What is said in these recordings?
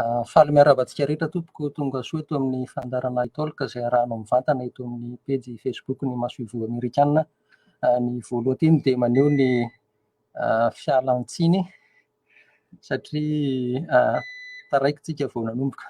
Faly miarabantsika rehetra tompoko, tonga soa eto amin'ny fandarana itôlika izay arahanao mivantana eto amin'ny pejy Facebook ny Masoivo Amerikanina. Ny voalohany teny dia maneho ny fialan-tsiny satria taraikitsika vao nanomboka.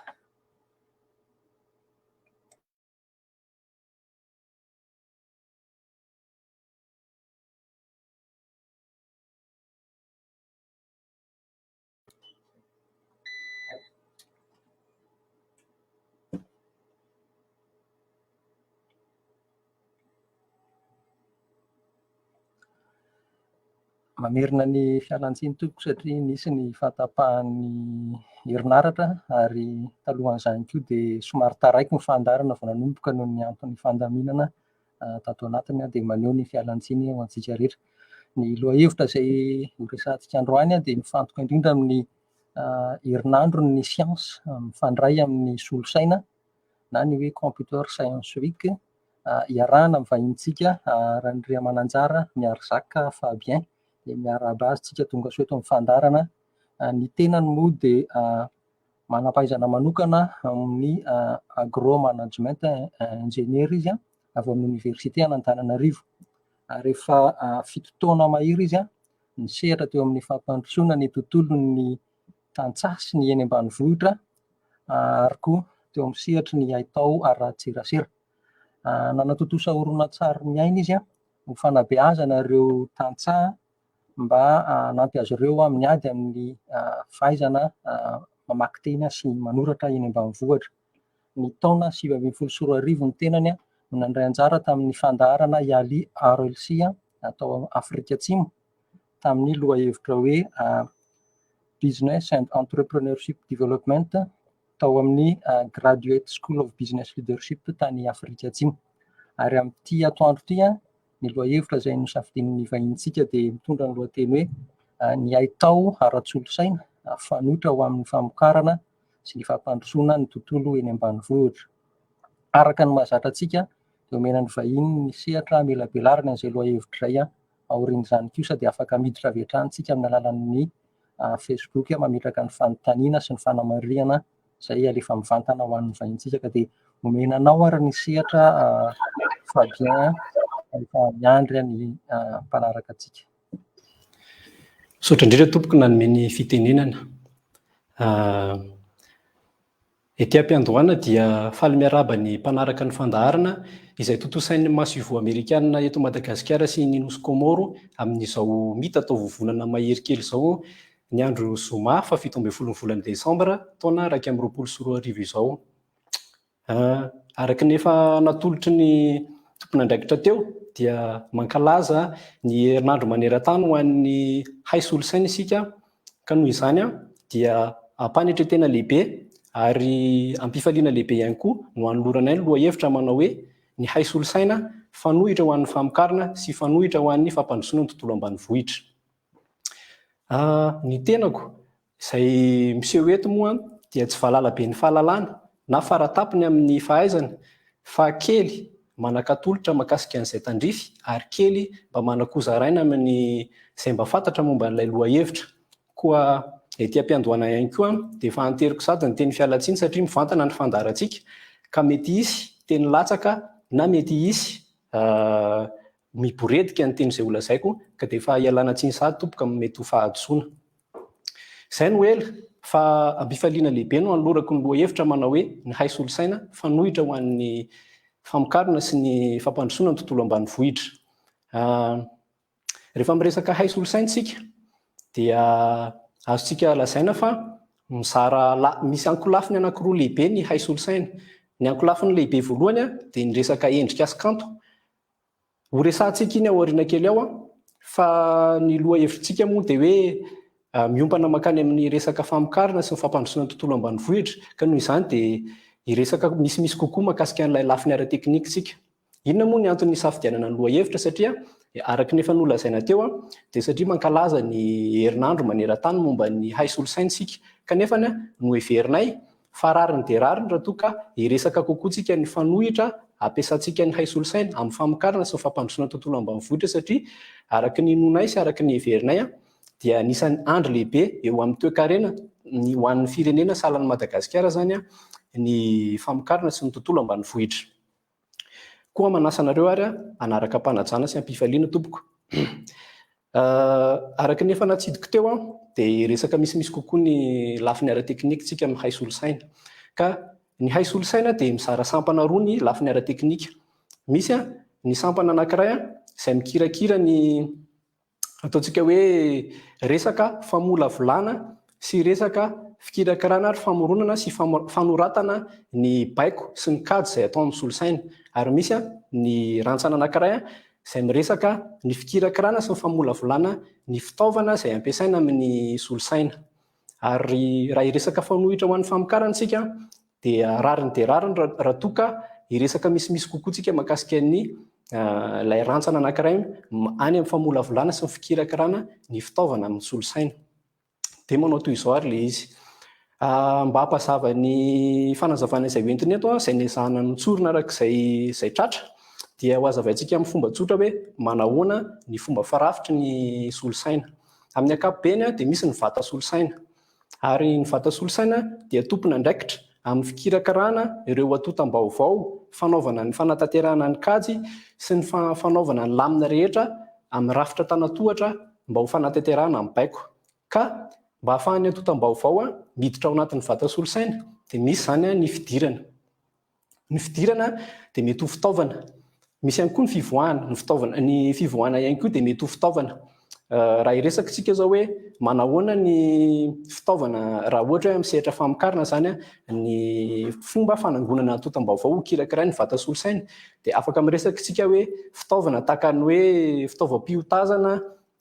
Mamerina ny fialan-tsiny tompoko satria nisy ny fahatapahan'ny herinaratra ary talohan'izany koa dia somary taraiky ny fandaharana vao nanomboka noho ny antony fandaminana tato anatiny dia maneho ny fialan-tsiny ho antsika rehetra. Ny lohahevitra izay horesahantsika androany dia mifantoka indrindra amin'ny herinandro ny siansa mifandray amin'ny solosaina na ny hoe computer science week iarahana amin'ny vahintsika Randria Mananjara, miary Jacques Fabien dia miara-bazintsika tonga soa eto amin'ny fandarana. Ny tenany moa dia manam-pahaizana manokana amin'ny agro management ingénieur izy avy amin'ny université an'Antananarivo. Rehefa fito taona mahery izy nisehatra teo amin'ny fampandrosoana ny tontolon'ny tantsaha sy ny eny ambanivohitra ary koa teo amin'ny sehatry ny haitao ara-tserasera. Nanatotosa horonan-tsary miaina izy ho fanabeazana ireo tantsaha mba hanampy azy ireo miady amin'ny fahaizana mamaky teny sy manoratra eny ambanivohitra. Ny taona 2024 ny tenany no nandray anjara tamin'ny fandaharana Yali RLC atao Afrika Atsimo tamin'ny lohahevitra hoe Business and Entrepreneurship Development tao amin'ny Graduate School of Business Leadership tany Afrika Atsimo. Ary amin'ity atoandro ity ny lohahevitra izay nosafidian'ny vahintsika dia mitondra ny lohateny hoe ny haitao ara-tsolosaina fanohitra ho amin'ny famokarana sy ny fampandrosoana ny tontolo eny ambanivohitra. Araka ny mahazatra antsika dia omena ny vahiny ny sehatra melabelarina izay lohahevitra izay aorian'izany kosa dia afaka miditra avy hatranintsika amin'ny alalan'ny Facebook mametraka ny fanontaniana sy ny fanamarihana izay alefa mivantana ho an'ny vahintsika. Ka dia omena anao ary ny sehatra Fabien efa miandry ny mpanaraka antsika. Saotra indrindra tompoko nanome ny fitenenana. Ety am-piandohana dia faly miaraba ny mpanaraka ny fandaharana izay totosain'ny Masoivo Amerikanina eto Madagasikara sy ny Nosy Komoro amin'izao mita tao vovonana mahery kely izao ny andro zoma fa 17 ny volana Desambra taona 2024 izao. Araka nefa natolotry ny tompon'andraikitra teo dia mankalaza ny herinandro maneran-tany ho an'ny hay solosaina isika, ka noho izany dia ampanetretena lehibe ary ampifaliana lehibe ihany koa no anoloranay ny lohahevitra manao hoe ny hay solosaina fanohitra ho an'ny famokarana sy fanohitra ho an'ny fampandrosoana ny tontolo ambanivohitra. Ny tenako izay miseho eto moa dia tsy valala be ny fahalalana na faratapony amin'ny fahaizana fa kely manan-katolotra mahakasika an'izay tandrify ary kely mba manan-kozaraina amin'ny izay mba fantatra momba an'ilay lohahevitra. Koa ety am-piandohana ihany koa dia efa anteriko sady ny teny fialan-tsiny satria mivantana ny fandaharantsika ka mety hisy teny latsaka na mety hisy miboredika ny teny izay ho lazaiko ka dia efa ialana tsiny sady tompoka mety ho fahadisoana. Izay no ela fa ampifaliana lehibe no anolorako ny lohahevitra manao hoe ny hay solosaina fanohitra ho an'ny famokarana sy ny fampandrosoana ny tontolo ambanivohitra. Rehefa miresaka hay solosaina isika dia azontsika lazaina fa misy ankolafiny anankiroa lehibe ny hay solosaina. Ny ankolafiny lehibe voalohany dia ny resaka endrika sy kanto. Ho resahantsika iny aoriana kely ao fa ny lohahevitrsika moa dia hoe miompana makany amin'ny resaka famokarana sy ny fampandrosoana ny tontolo ambanivohitra, ka noho izany dia iresaka misimisy kokoa mahakasika an'ilay lafiny ara-teknika isika. Inona moa ny antony safidianana ny lohahevitra satria araka nefa nolazaina teo dia satria mankalaza ny herinandro maneran-tany momba ny hay solosaina isika, kanefa no heverinay fa rariny dia rariny raha toa ka iresaka kokoa tsika ny fanohitra ampiasantsika ny hay solosaina amin'ny famokarana sy ny fampandrosoana ny tontolo ambanivohitra satria araka ny nonay sy araka ny heverinay dia anisan'ny andro lehibe eo amin'ny toe-karena ny ho an'ny firenena sahalan'ny Madagasikara zany ny famokarana sy ny tontolo ambanivohitra. Koa manasa anareo ary anaraka mpanajana sy ampifaliana tompoko. Araka ny efa natsidiko teo dia resaka misimisy kokoa ny lafiny ara-teknika tsika amin'ny hay solosaina. Ka ny hay solosaina dia mizara sampana roa ny lafiny ara-teknika. Misy ny sampana anankiray izay mikirakira ny ataontsika hoe resaka famolavolana sy resaka fikirakirana ary famoronana sy fanoratana ny baiko sy ny kajy izay atao amin'ny solosaina. Ary misy ny rantsana anankiray izay miresaka ny fikirakirana sy ny famolavolana ny fitaovana izay ampiasaina amin'ny solosaina. Ary raha iresaka fanohitra ho an'ny famokarana tsika dia rariny dia rariny raha toa ka iresaka misimisy kokoa tsika mahakasika ny ilay rantsana anankiray any amin'ny famolavolana sy ny fikirakirana ny fitaovana amin'ny solosaina. Dia manao toy izao ary ilay izy. Mba hampazava ny fanazavana izay hoentiny eto izay niazahana notsorina arak'izay tratra dia ho azavaintsika amin'ny fomba tsotra hoe manahoana ny fomba farafitry ny solosaina. Amin'ny ankapobeny dia misy ny vata solosaina. Ary ny vata solosaina dia tompona andraikitra amin'ny fikirakirana ireo atotam-baovao, fanaovana ny fanatanterahana ny kajy sy ny fanaovana ny lamina rehetra amin'ny rafitra tanatohatra mba ho fanatanterahana amin'ny baiko. Ka mba hahafahan'ny atotam-baovao miditra ao anatin'ny vata solosaina dia misy zany ny fidirana. Ny fidirana dia mety ho fitaovana. Misy ihany koa ny fivoahana. Ny fivoahana ihany koa dia mety ho fitaovana. Raha iresaka tsika zao hoe manahoana ny fitaovana raha ohatra hoe amin'ny sehatra famokarana zany ny fomba fanangonana atotam-baovao ho kirakiraina ny vata solosaina dia afaka miresaka tsika hoe fitaovana tahaka ny hoe fitaovam-piotazana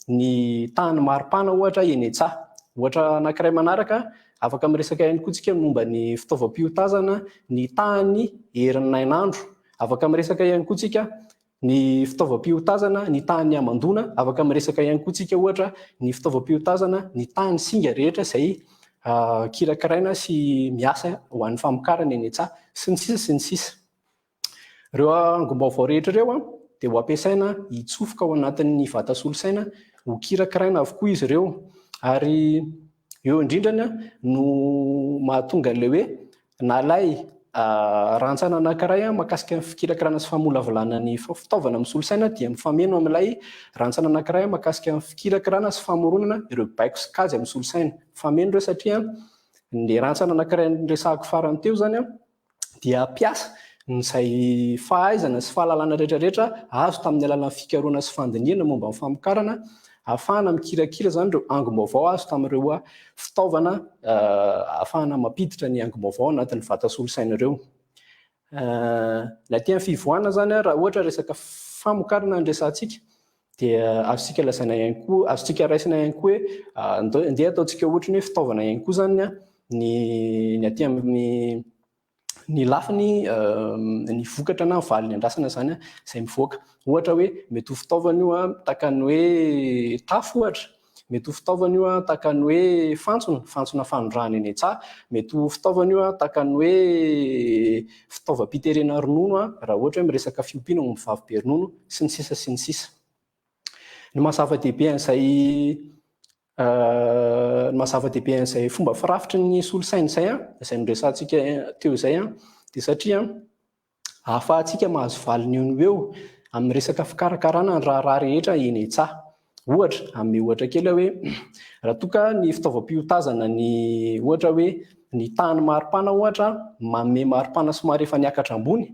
ny tany maripana ohatra eny an-tsaha. Ohatra anankiray manaraka afaka miresaka ihany koa tsika momba ny fitaovam-piotazana ny tany herin'ny 9 andro. Afaka miresaka ihany koa tsika ny fitaovam-piotazana ny tany amandona. Afaka miresaka ihany koa tsika ohatra ny fitaovam-piotazana ny tany singa rehetra izay kirakiraina sy miasa ho an'ny famokarana eny an-tsaha sy ny sisa sy ny sisa. Ireo angom-baovao rehetra ireo dia ho ampiasaina hitsofoka ao anatin'ny vata solosaina ho kirakiraina avokoa izy ireo. Ary eo indrindrany no mahatonga an'ilay hoe nalay rantsana anankiray mahakasika ny fikirakirana sy famolavolana ny fitaovana amin'ny solosaina dia mifameno amin'ilay rantsana anankiray mahakasika ny fikirakirana sy famoronana ireo baiko sy kajy amin'ny solosaina. Mifameno ireo satria ny rantsana anankiray resahako farany teo zany dia ampiasa izay fahaizana sy fahalalana rehetrarehetra azo tamin'ny alalan'ny fikarohana sy fandiniana momba ny famokarana ahafahana mikirakira zany ireo angom-baovao azo tamin'ireo fitaovana ahafahana mampiditra ny angom-baovao anatin'ny vata solosaina ireo. Ny aty amin'ny fivoahana zany raha ohatra resaka famokarana ny resantsika dia azontsika lazaina ihany koa, azontsika raisina ihany koa hoe andeha ataontsika ohatra ny hoe fitaovana ihany koa zany ny aty amin'ny ny lafiny ny vokatra na valiny andrasana zany izay mivoaka. Ohatra hoe mety ho fitaovana io tahaka ny hoe tafo ohatra, mety ho fitaovana io tahaka ny hoe fantsona fanondrahana eny an-tsaha, mety ho fitaovana io tahaka ny hoe fitaovam-piterena ronono raha ohatra hoe miresaka fiompiana momba vavy be ronono sy ny sisa sy ny sisa. Ny mahazava-dehibe an'izay fomba firafitry ny solosaina izay niresantsika teo izay dia satria ahafahantsika mahazo valiny eo no eo amin'ny resaka fikarakarana ny raharaha rehetra eny an-tsaha. Ohatra amin'ny ohatra kely hoe raha toa ka ny fitaovam-piotazana ny ohatra hoe ny tany maripana ohatra manome maripana somary efa niakatra ambony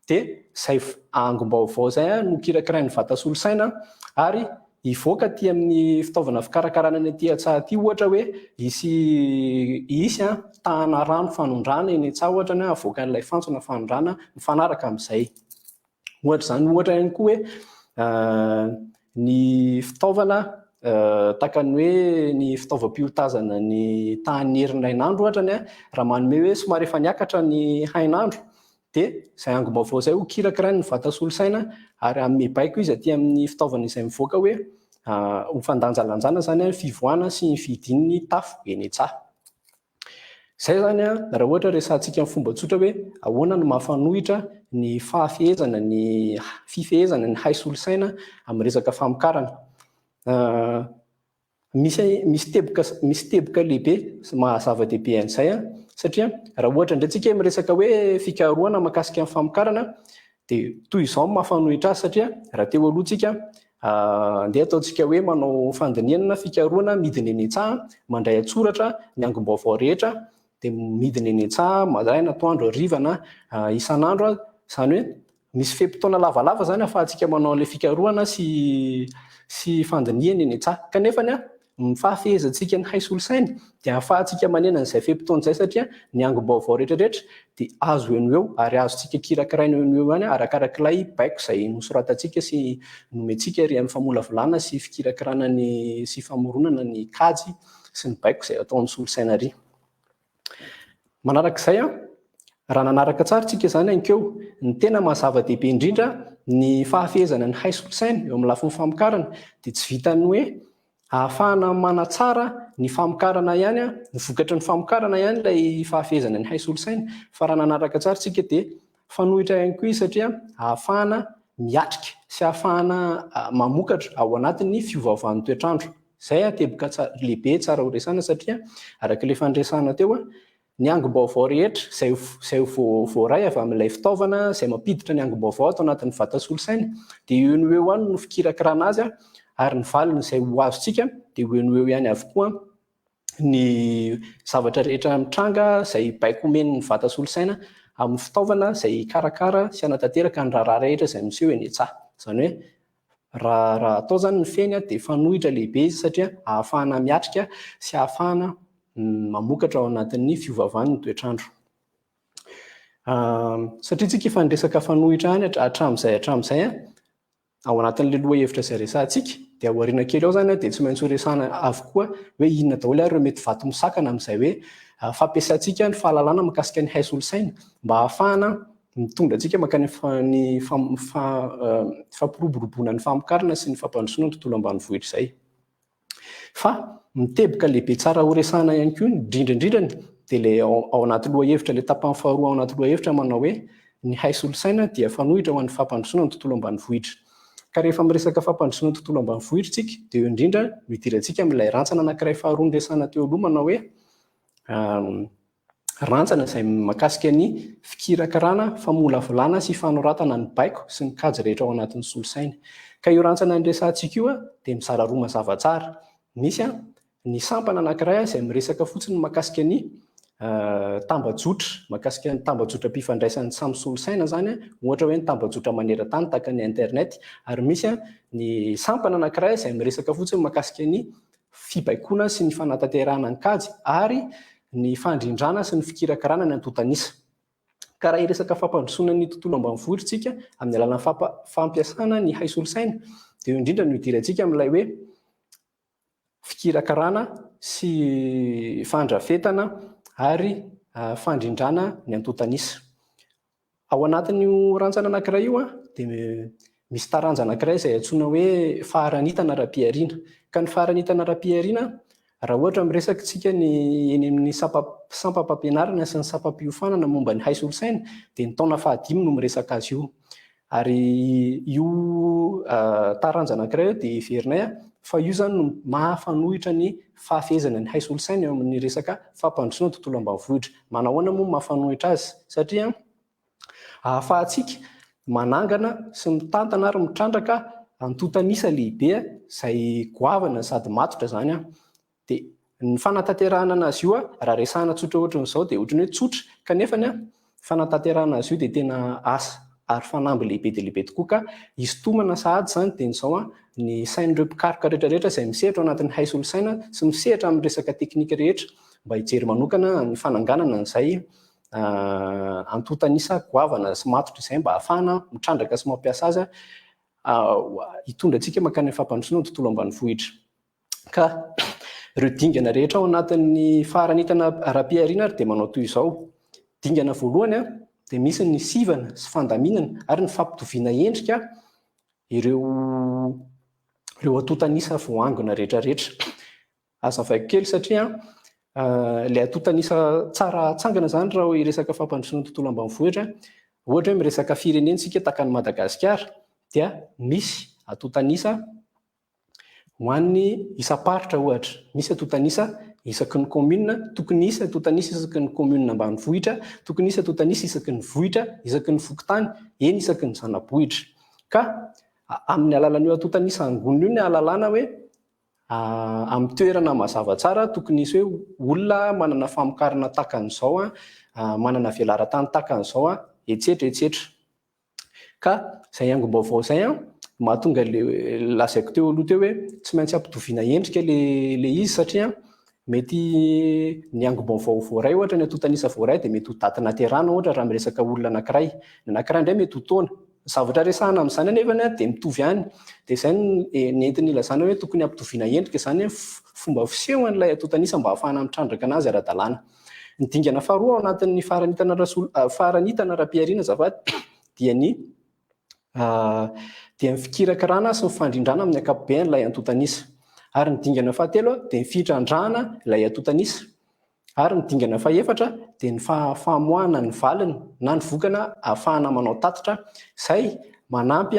dia izay angom-baovao izay no kirakirain'ny vata solosaina ary ivoaka aty amin'ny fitaovana fikarakarana ny aty an-tsaha aty ohatra hoe isy tahana rano fanondrahana eny an-tsaha ohatra ny avoaka an'ilay fantsona fanondrahana mifanaraka amin'izay. Ohatra izany ohatra ihany koa hoe ny fitaovana tahaka ny hoe ny fitaovam-piotazana ny tany herin'ny 9 andro ohatra ny raha manome hoe somary efa niakatra ny hain'andro dia izay angom-baovao izay ho kirakirain'ny vata solosaina ary amin'ny baiko izy aty amin'ny fitaovana izay mivoaka hoe ho fandanjalanjana zany fivoahana sy ny fidin'ny tafo eny an-tsaha. Izay zany raha ohatra resantsika amin'ny fomba tsotra hoe ahoana no mahafanohitra ny fifehezana ny hay solosaina amin'ny resaka famokarana. misy teboka lehibe mahazava-dehibe an'izay satria raha ohatra indray tsika miresaka hoe fikarohana mahakasika amin'ny famokarana dia toy izao mahafanohitra azy satria raha teo aloha tsika andeha ataontsika hoe manao fandiniana fikarohana midina eny an-tsaha mandray atsoratra ny angom-baovao rehetra dia midina eny an-tsaha maraina atoandro harivana isan'andro izany hoe misy feim-potoana lavalava zany ahafahantsika manao an'ilay fikarohana sy fandiniana eny an-tsaha kanefa ny fahafehezantsika ny hay solosaina dia ahafahantsika manena an'izay feim-potoana izay satria ny angom-baovao rehetrarehetra dia azo eo no eo ary azontsika kirakiraina eo no eo ihany arakarak'ilay baiko izay nosoratantsika sy nomentsika ery amin'ny famolavolana sy fikirakirana sy famoronana ny kajy sy ny baiko izay ataon'ny solosaina ary. Manarak'izay raha nanaraka tsara tsika izany ankeo ny tena mahazava-dehibe indrindra ny fahafehezana ny hay solosaina eo amin'ny lafin'ny famokarana dia tsy vitany hoe ahafahana manatsara ny famokarana ihany ny vokatry ny famokarana ihany ilay fahafehezana ny hay solosaina fa raha nanaraka tsara tsika dia fanohitra ihany koa izy satria ahafahana miatrika sy ahafahana mamokatra ao anatin'ny fiovaovan'ny toetrandro. Izay teboka lehibe tsara ho resana satria arak'ilay fandresana teo ny angom-baovao rehetra izay voaray avy amin'ilay fitaovana izay mampiditra ny angom-baovao atao anatin'ny vata solosaina dia eo no eo ihany no fikirakirana azy ary ny valiny izay ho azontsika dia eo no eo ihany avokoa ny zavatra rehetra mitranga izay baiko omen'ny vata solosaina amin'ny fitaovana izay karakara sy anatanteraka ny raharaha rehetra izay miseho eny an-tsaha. Izany hoe raha atao zany ny feny dia fanohitra lehibe izy satria ahafahana miatrika sy ahafahana mamokatra ao anatin'ny fiovaovan'ny toetrandro. Satria tsika efa niresaka fanohitra any hatramin'izay ao anatin'ilay loha hevitra izay resantsika dia aoriana kely ao zany dia tsy maintsy ho resana avokoa hoe inona daholo ary mety vato misakana amin'izay hoe fampiasantsika ny fahalalana mahakasika ny hay solosaina mba ahafahana mitondra antsika makany ny fampiroboroboana ny famokarana sy ny fampandrosoana ny tontolo ambanivohitra izay. Fa miteboka lehibe tsara ho resana ihany koa indrindrandrindrany dia ilay ao anaty loha hevitra ilay tapany faharoa ao anaty loha hevitra manao hoe ny hay solosaina dia fanohitra ho an'ny fampandrosoana ny tontolo ambanivohitra. Ka rehefa miresaka fampandrosoana ny tontolo ambanivohitra tsika dia eo indrindra no idirantsika amin'ilay rantsana anankiray faharoa resana teo aloha manao hoe rantsana izay mahakasika ny fikirakirana famolavolana sy fanoratana ny baiko sy ny kajy rehetra ao anatin'ny solosaina. Ka io rantsana niresantsika io dia mizara roa mazava tsara. Misy ny sampana anankiray izay miresaka fotsiny mahakasika ny tambajotra, mahakasika ny tambajotra mpifandraisan'ny samy solosaina zany ohatra hoe ny tambajotra maneran-tany tahaka ny internet, ary misy ny sampana anankiray izay miresaka fotsiny mahakasika ny fibaikoana sy ny fanatanterahana ny kajy ary ny fandrindrana sy ny fikirakirana ny antotanisa. Ka raha iresaka fampandrosoana ny tontolo ambanivohitra tsika amin'ny alalan'ny fampiasana ny hay solosaina dia eo indrindra no idirantsika amin'ilay hoe fikirakirana sy fandrafetana ary fandrindrana ny antotanisa. Ao anatin'io rantsana anankiray io dia misy taranja anankiray izay antsoina hoe faharanitana ara-piariana. Ka ny faharanitana ara-piariana raha ohatra miresaka tsika eny amin'ny sampam-pampianarana sy ny sampam-piofanana momba ny hay solosaina dia ny taona 15 no miresaka azy io. Ary io taranja anankiray dia heverinay fa io zany no mahafanohitra ny fahafehezana ny hay solosaina eo amin'ny resaka fampandrosoana ny tontolo ambanivohitra. Manahoana moa mahafanohitra azy? Satria ahafahantsika manangana sy mitantana ary mitrandraka antotanisa lehibe izay goavana sady matotra zany dia ny fanatanterahana anazy io raha resahana tsotra ohatran'izao dia ohatrany hoe tsotra kanefa ny fanatanterahana azy io dia tena asa ary fanamby lehibe dia lehibe tokoa. Ka isintomana sahady zany dia izao ny sain'ireo mpikaroka rehetrarehetra izay misehatra ao anatin'ny hay solosaina sy misehatra amin'ny resaka teknika rehetra mba hijery manokana ny fananganana an'izay antotanisa goavana sy matotra izay mba ahafahana mitrandraka sy mampiasa azy hitondra antsika makany amin'ny fampandrosoana ny tontolo ambanivohitra. Ka ireo dingana rehetra ao anatin'ny faharanitana ara-piariana dia manao toy izao. Dingana voalohany dia misy ny sivana sy fandaminana ary ny fampitoviana endrika ireo antotanisa voangona rehetrarehetra. Azavaiko kely satria ilay antotanisa tsara atsangana zany raha iresaka fampandrosoana ny tontolo ambanivohitra. Ohatra hoe miresaka firenentsika tahaka ny Madagasikara dia misy antotanisa ho an'ny isam-paritra ohatra, misy atotanisa isaky ny commune, tokony isy atotanisa isaky ny commune ambanivohitra, tokony isy atotanisa isaky ny vohitra, isaky ny fokontany, eny isaky ny zanabohitra. Ka amin'ny alalan'io atotanisa angonina io ny ahalalana hoe amin'ny toerana mazava tsara tokony isy hoe olona manana famokarana takan'izao, manana velaran-tany takan'izao, etsetra etsetra. Ka izay haingom-baovao izay mahatonga lazaiko teo aloha teo hoe tsy maintsy ampidoviana endrika le izy satria mety ny haingom-baovao voaray ohatra ny atotanisa voaray dia mety ho daty naterana ohatra raha miresaka olona anankiray. Ny anankiray indray mety ho taona. Zavatra resahana amin'izany anefany dia mitovy ihany. Dia izay ny entiny ilazana hoe tokony ampidoviana endrika izany fomba fiseho an'ilay atotanisa mba ahafahana mitrandraka anazy ara-dalàna. Ny dingana faharoa ao anatin'ny faranitana ara-piariana azafady dia ny fikiran-karana sy ny fandrindrana amin'ny ankapobeny ilay atotanisa. Ary ny dingana fahatelo dia ny fitrandrahana ilay atotanisa. Ary ny dingana fahaefatra dia ny famoahana ny valiny na ny vokana ahafahana manao tatitra izay manampy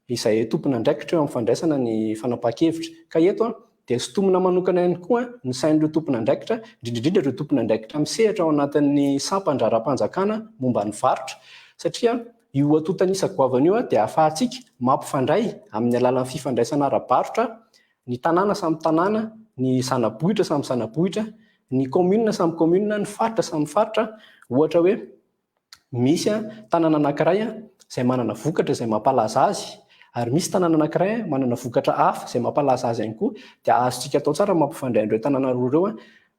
izay tompona andraikitra eo amin'ny fandraisana ny fanapahan-kevitra. Ka eto dia sotomina manokana ihany koa ny sain'ireo tompona andraikitra, indrindra ireo tompona andraikitra misehatra ao anatin'ny sampan-dra-ra-panjakana momba ny varotra, satria io atotanisa goavana io dia ahafahantsika mampifandray amin'ny alalan'ny fifandraisana ara-barotra ny tanàna samy tanàna, ny zanabohitra samy zanabohitra, ny commune samy commune, ny faritra samy faritra. Ohatra hoe misy tanàna anankiray izay manana vokatra izay mampalaza azy, ary misy tanàna anankiray manana vokatra hafa izay mampalaza azy ihany koa, dia azontsika atao tsara mampifandray an'ireo tanàna roa ireo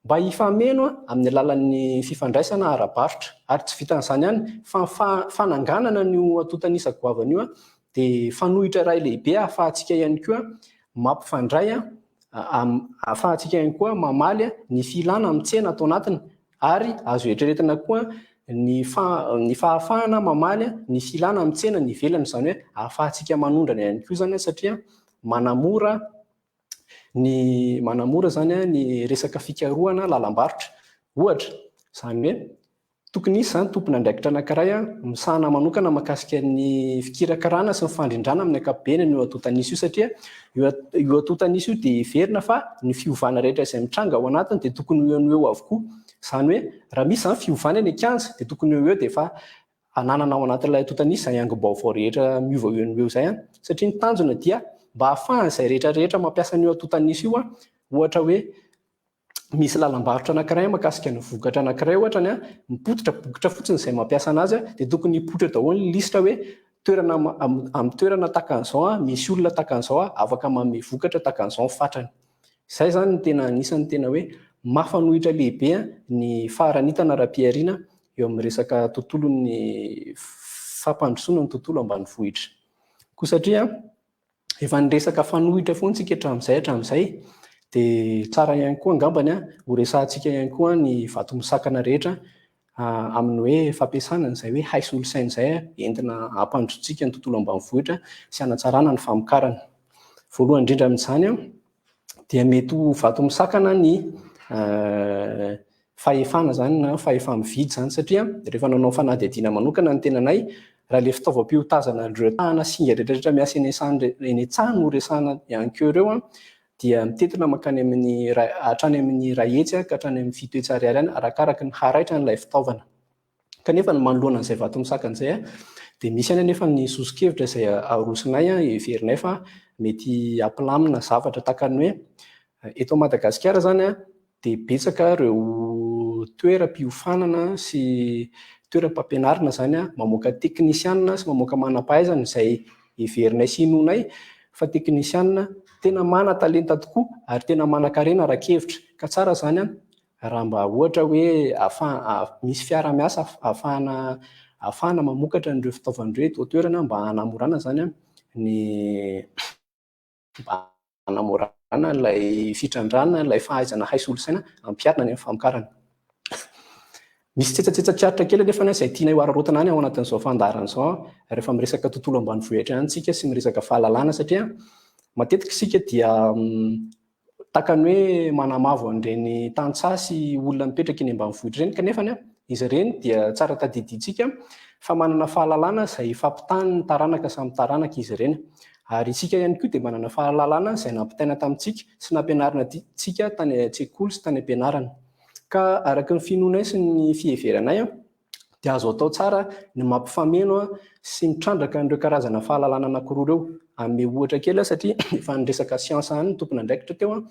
mba hifameno amin'ny alalan'ny fifandraisana ara-barotra. Ary tsy vitan'izany ihany fa fananganana n'io atotanisa goavana io dia fanohitra iray lehibe ahafahantsika ihany koa mampifandray, ahafahantsika ihany koa mamaly ny filana amin'ny tsena atao anatiny, ary azo eritreretina koa ny fahafahana mamaly ny filana amin'ny tsena ny ivelany, izany hoe ahafahantsika manondrana ihany koa izany satria manamora zany ny resaka fikarohana lalam-barotra. Ohatra izany hoe tokony isy izany tompona andraikitra anankiray misahana manokana mahakasika ny fikiran-karana sy ny fandrindrana amin'ny ankapobeny io atotanisa io, satria io atotanisa io dia heverina fa ny fiovana rehetra izay mitranga ao anatiny dia tokony eo eo avokoa. Izany hoe raha misy izany fiovana eny an-kianja dia tokony eo dia efa ananana ao anatin'ilay atotanisa izay haingom-baovao rehetra miova eo izay, satria ny tanjona dia mba ahafahan'izay rehetra mampiasa an'io atotanisa io, ohatra hoe misy lalam-barotra anankiray mahakasika ny vokatra anankiray ohatra ny mipototra bokotra fotsiny izay mampiasa anazy, dia tokony hipoitra daholo ny lisitra hoe amin'ny toerana takan'izao misy olona takan'izao afaka manome vokatra takan'izao ny fatrany. Izay zany tena anisany tena hoe mafanohitra lehibe ny faharanitana ara-piariana eo amin'ny resaka tontolon'ny fampandrosoana ny tontolo ambanivohitra. Koa satria efa niresaka fanohitra foana isika hatramin'izay dia tsara ihany koa angambany ho resahantsika ihany koa ny vato misakana rehetra amin'ny hoe fampiasana izay hoe hay solosaina izay entina hampandrotsika ny tontolo ambanivohitra sy hanatsarana ny famokarana. Voalohany indrindra amin'izany dia mety ho vato misakana ny fahefana izany na fahefa-mividy izany, satria rehefa nanao fanadihadiana manokana ny tenanay, raha ilay fitaovam-piotazana ireo tahana singa rehetrarehetra miasa eny an-tsany no resahana ihany koa ireo dia mitetina mankany hatrany amin'ny ray hetsy ka hatrany amin'ny fito hetsy ariary any arakaraka ny haraitra n'ilay fitaovana. Kanefa ny manoloana an'izay vato misakana izay dia misy any anefa ny soso-kevitra izay arosinay heverinay fa mety hampilamina zavatra tahaka ny hoe eto Madagasikara izany dia betsaka ireo toeram-piofanana sy toeram-pampianarana izany mamoaka teknisianina sy mamoaka manam-pahaizana izay heverinay sy hinonay fa teknisianina tena mana-talenta tokoa ary tena manan-karena arak-hevitra. Ka tsara izany raha mba ohatra hoe misy fiara-miasa ahafahana mamokatra n'ireo fitaovan'ireo eto toerana mba hanamorana izany hanamorana ilay fitrandrana, ilay fahaizana hay solosaina ampiarina ny amin'ny famokarana. Misy tsetsatsetsak'aritra kely anefa izay tianay ho araraotina any ao anatin'izao fandaharana izao rehefa miresaka tontolo ambanivohitra ihany isika sy miresaka fahalalana, satria matetika isika dia tahaka ny hoe manamavo an'ireny tantsaha olona mipetraka eny ambanivohitra ireny, kanefa izy ireny dia tsara tadidintsika fa manana fahalalana izay fampitany ny taranaka samy taranaka izy ireny, Ary isika ihany koa dia manana fahalalana izay nampitaina tamintsika sy nampianarina tsika tany an-tsekoly sy tany am-pianarana. Ka araka ny finoanay sy ny fiheveranay dia azo atao tsara ny mampifameno sy mitrandraka an'ireo karazana fahalalana anankiroa ireo. Amin'ny ohatra kely satria efa niresaka siansa any ny tompon'andraikitra teo.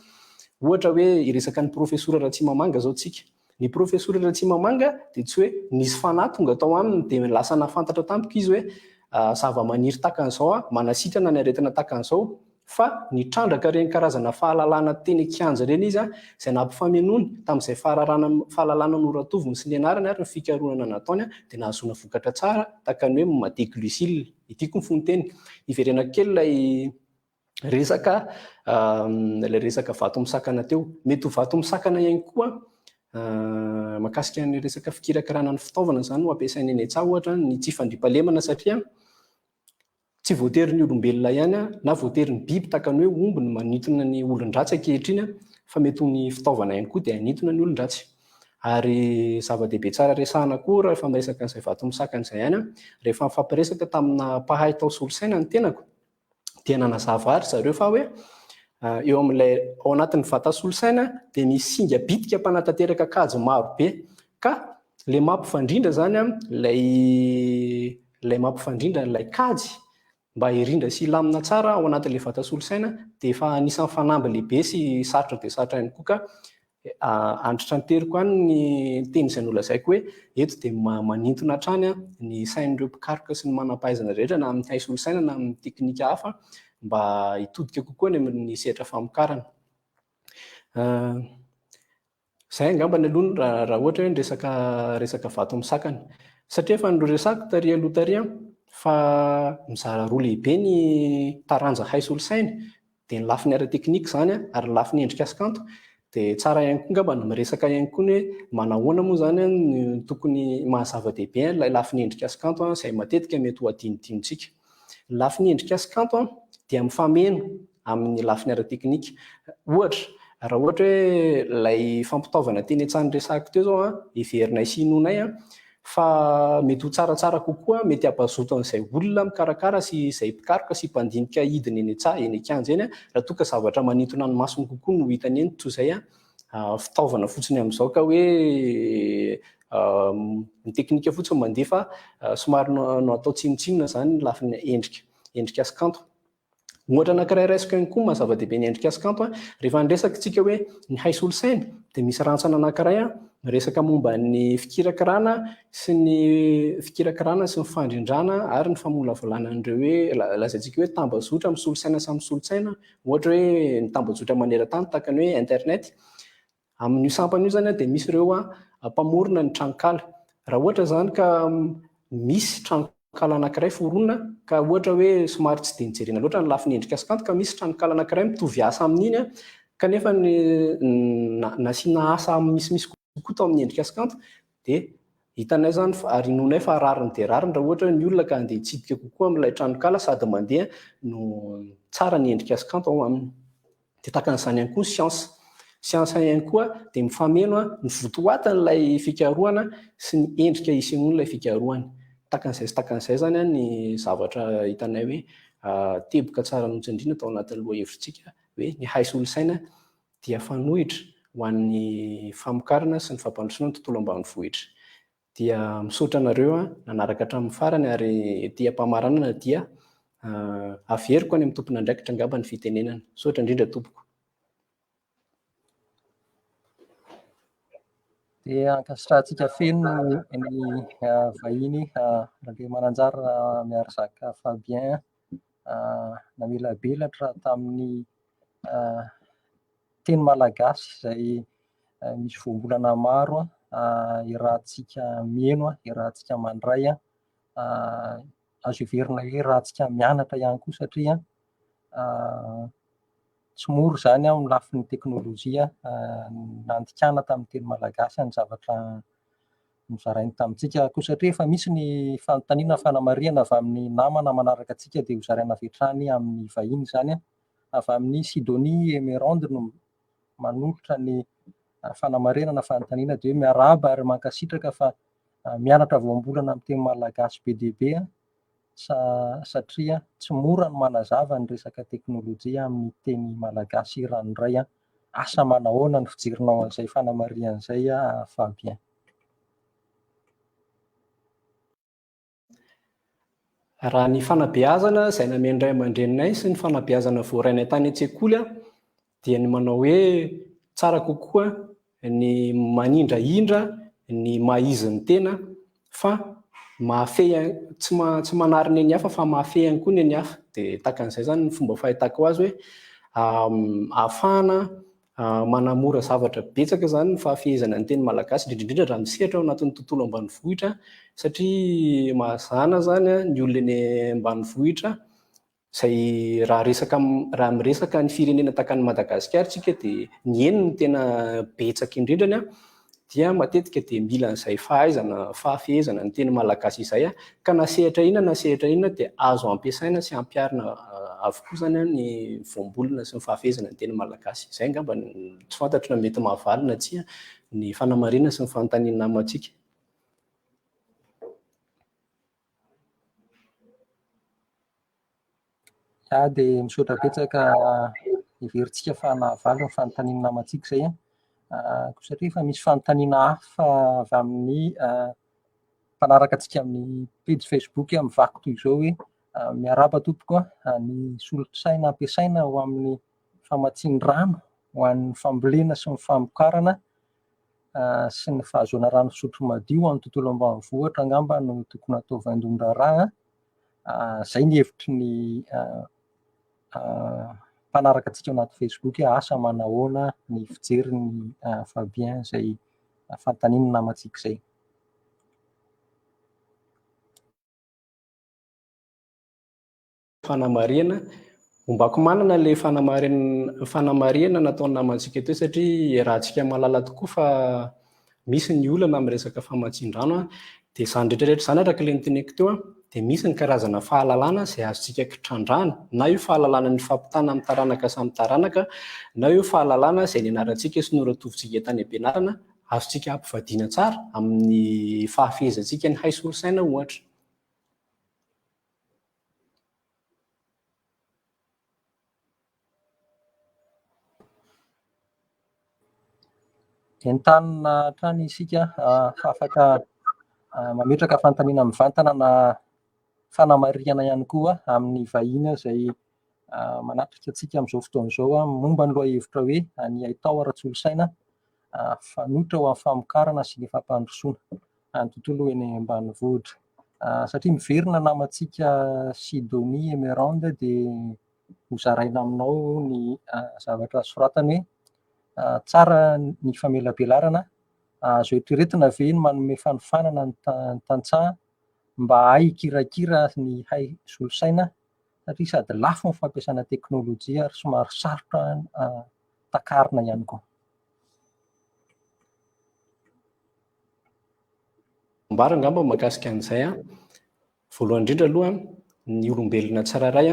Ohatra hoe iresaka ny profesora Ratsimamanga zao tsika. Ny profesora Ratsimamanga dia tsy hoe nisy fanahy tonga tao aminy dia lasa nafantatra tampoka izy hoe zava-maniry takan'izao manasitrana ny aretina takan'izao, fa nitrandraka ireny karazana fahalalana teny kianja ireny izy izay nampifamenoany tamin'izay fahalalana noratoviny sy ny anarany ary ny fikarohana nataony dia nahazoana vokatra tsara tahaka ny hoe Maté Glucille. Ity koa ny fonoteny iverena kely ilay resaka vato misakana teo. Mety ho vato misakana ihany koa makasika ny resaka fikirakarana ny fitaovana izany no ampiasainy eny an-tsaha ohatra ny tsy fandriampahalemana, satria tsy voatery ny olombelona ihany na voatery ny biby tahaka ny hoe omby ny manintona ny olon-dratsy ankehitriny, fa mety ho ny fitaovana ihany koa dia hanintona ny olon-dratsy. Ary zava-dehibe tsara resahana koa rehefa miresaka an'izay vato misakana izay ihany, rehefa mifampiresaka tamina mpahay tao solosaina ny tenako dia nanazava ary zareo fa hoe eo amin'ilay ao anatin'ny vata solosaina dia misy singa bitika mpanatanteraka kajy maro be, ka ilay mampifandrindra zany ilay mampifandrindra ilay kajy mba hirindra sy hilamina tsara ao anatin'ilay vata solosaina dia efa anisan'ny fanamby lehibe sy sarotra dia sarotra ihany koa. Ka andritra niteriko any ny teny izay nolazaiko hoe eto dia manintona hatrany ny sain'ireo mpikaroka sy ny manam-pahaizana rehetra na amin'ny hay solosaina na amin'ny teknika hafa mba hitodika kokoa ny amin'ny sehatra famokarana. Izay angambany aloha raha ohatra hoe resaka vato misakana, satria efa noresahako taria aloha taria fa mizara roa lehibe ny taranja hay solosaina, dia ny lafiny ara-teknika izany ary ny lafiny endrika sy kanto. Dia tsara ihany koa ngamba miresaka ihany koa ny hoe manahoana moa zany ny tokony mahazava-dehibe ilay lafiny endrika sy kanto izay matetika mety ho adinodinontsika. Ny lafiny endrika sy kanto dia mifameno amin'ny lafiny ara-teknika. Raha ohatra hoe ilay fampitaovana teny an-tsany resahako teo zao heverinay sy hinoanay fa mety ho tsaratsara kokoa, mety hampazoto an'izay olona mikarakara sy izay mpikaroka sy mpandinika hidiny eny an-tsaha eny an-kianja eny raha toa ka zavatra manintona ny masony kokoa no hitany eny, toy izay fitaovana fotsiny amin'izao ka hoe ny teknika fotsiny mandeha fa somary no atao tsinotsinona zany ny lafiny endrika sy kanto. Ohatra anankiray raisiko ihany koa mahazava-dehibe ny endrika sy kanto rehefa niresaka tsika hoe ny hay solosaina dia misy rantsana anankiray miresaka momba ny fikirakarana sy ny fandrindrana ary ny famolavolana an'ireo hoe lazaintsika hoe tambazotra amin'ny solosaina samy solosaina, ohatra hoe ny tambazotra maneran-tany tahaka ny hoe internet. Amin'io sampana io zany dia misy ireo mpamorona ny tranokala. Raha ohatra zany ka misy tranokala anankiray foronina ka ohatra hoe somary tsy dia nijerena loatra ny lafiny endrika sy kanto, ka misy tranokala anankiray mitovy asa amin'iny kanefa nasiana asa misimisy kokoa tao amin'ny endrika sy kanto, dia hitanay zany ary nonay fa rariny dia rariny raha ohatra ny olona ka andeha hitsidika kokoa amin'ilay tranokala sady mandeha no tsara ny endrika sy kanto ao aminy. Dia tahaka an'izany ihany koa ny siansa ihany koa dia mifameno ny votoatin'ilay fikarohana sy ny endrika isehoan'ilay fikarohany. Takan'izay zany ny zavatra hitanay hoe teboka tsara notsindrina tao anatin'ny lohahevitsika hoe ny hay solosaina dia fanohitra ho an'ny famokarana sy ny fampandrosoana ny tontolo ambanivohitra. Dia misaotra anareo nanaraka hatramin'ny farany ary ety am-pamaranana dia averiko any amin'ny tompon'andraikitra angamba ny fitenenana. Misaotra indrindra tompoko. Dia ankasitrahantsika feno ny vahiny Rabe Mananjara Miarzaka Fabien namelabelatra tamin'ny teny malagasy izay misy voambolana maro irahantsika mihaino, irahantsika mandray, azo heverina hoe irahantsika mianatra ihany koa satria tsy mora zany amin'ny lafin'ny teknôlôjia nandikana tamin'ny teny malagasy ny zavatra nozarainy tamintsika koa, satria efa misy ny fanontaniana fanamarihana avy amin'ny namana manaraka antsika dia hozaraina avy hatrany amin'ny vahiny zany avy amin'ny Sidonie Emerande no manolotra ny fanamarinana fanontaniana dia hoe miarahaba ary mankasitraka fa mianatra voambolana amin'ny teny malagasy be dia be satria tsy mora ny manazava ny resaka teknôlôjia amin'ny teny malagasy ranoray asa manahoana ny fijerinao an'izay fanamarian'izay Fabien? Raha ny fanabeazana izay namen'ny ray aman-dreninay sy ny fanabeazana voarainay tany an-tsekoly dia ny manao hoe tsara kokoa ny manindrahindra ny mahaizy ny tena fa mahafehy tsy manarina eny hafa fa mahafehy ihany koa ny eny hafa. Dia takan'izay zany ny fomba fahitako azy hoe ahafahana manamora zavatra betsaka zany ny fahafehezana ny teny malagasy, indrindra raha misehatra ao anatin'ny tontolo ambanivohitra, satria mazana zany ny olona eny ambanivohitra izay raha miresaka ny firenena takan'ny Madagasikara tsika dia ny eny no tena betsaka indrindrany dia matetika dia mila an'izay fahafehezana ny teny malagasy izay ka nasehatra inona dia azo ampiasaina sy ampiarina avokoa zany ny voambolana sy ny fahafehezana ny teny malagasy. Izay angamba tsy fantatro na mety mahavalina tsia ny fanamarina sy ny fanontaniana namantsika. Dia misaotra betsaka iverintsika fa nahavalina ny fanontaniana namantsika izay satria efa misy fanontaniana hafa avy amin'ny mpanaraka antsika amin'ny page Facebook amin'ny vaky toy izao hoe miarahaba tompoko ny solosaina ampiasaina ho amin'ny famatsiana rano ho an'ny fambolena sy ny famokarana sy ny fahazoana rano fisotro madio amin'ny tontolo ambanivohitra angamba no tokony atao vaindon-draharaha. Izay ny hevitry ny mpanaraka antsika anaty Facebook asa manahoana ny fijerin'ny Fabien izay fanontaniana namantsika izay. Fanamariana ombako manana ilay fanamariana nataony namantsika teo, satria raha antsika mahalala tokoa fa misy ny olana amin'ny resaka famatsian-drano dia izany rehetrarehetra izany araka ilay noteneniko teo dia misy ny karazana fahalalana izay azontsika kitrandrahana, na io fahalalana ny fampitana amin'ny taranaka samy taranaka, na io fahalalana izay nianarantsika sy noratovintsika tany am-pianarana azontsika ampivadiana tsara amin'ny fahafehezantsika ny hay solosaina ohatra. Entanina hatrany isika fa afaka mametraka fanontaniana mivantana na fanamariana ihany koa amin'ny vahiny izay manatrika antsika amin'izao fotoana izao momba ny lohahevitra hoe ny Haitao ara-tsolosaina fanotra ho amin'ny famokarana sy ny fampandrosoana ny tontolo eny ambanivohitra. Satria miverina namantsika Sidonie Emerande dia hozaraina aminao ny zavatra soratany hoe tsara ny famelabelarana, azo eritreretina ve ny manome fanofanana ny tantsaha mba hay kirakira ny hay solosaina, satria sady lafo ny fampiasana teknôlôjia ary somary sarotra takarina ihany koa. Ambara angamba mahakasika an'izay voalohany indrindra aloha ny olombelona tsirairay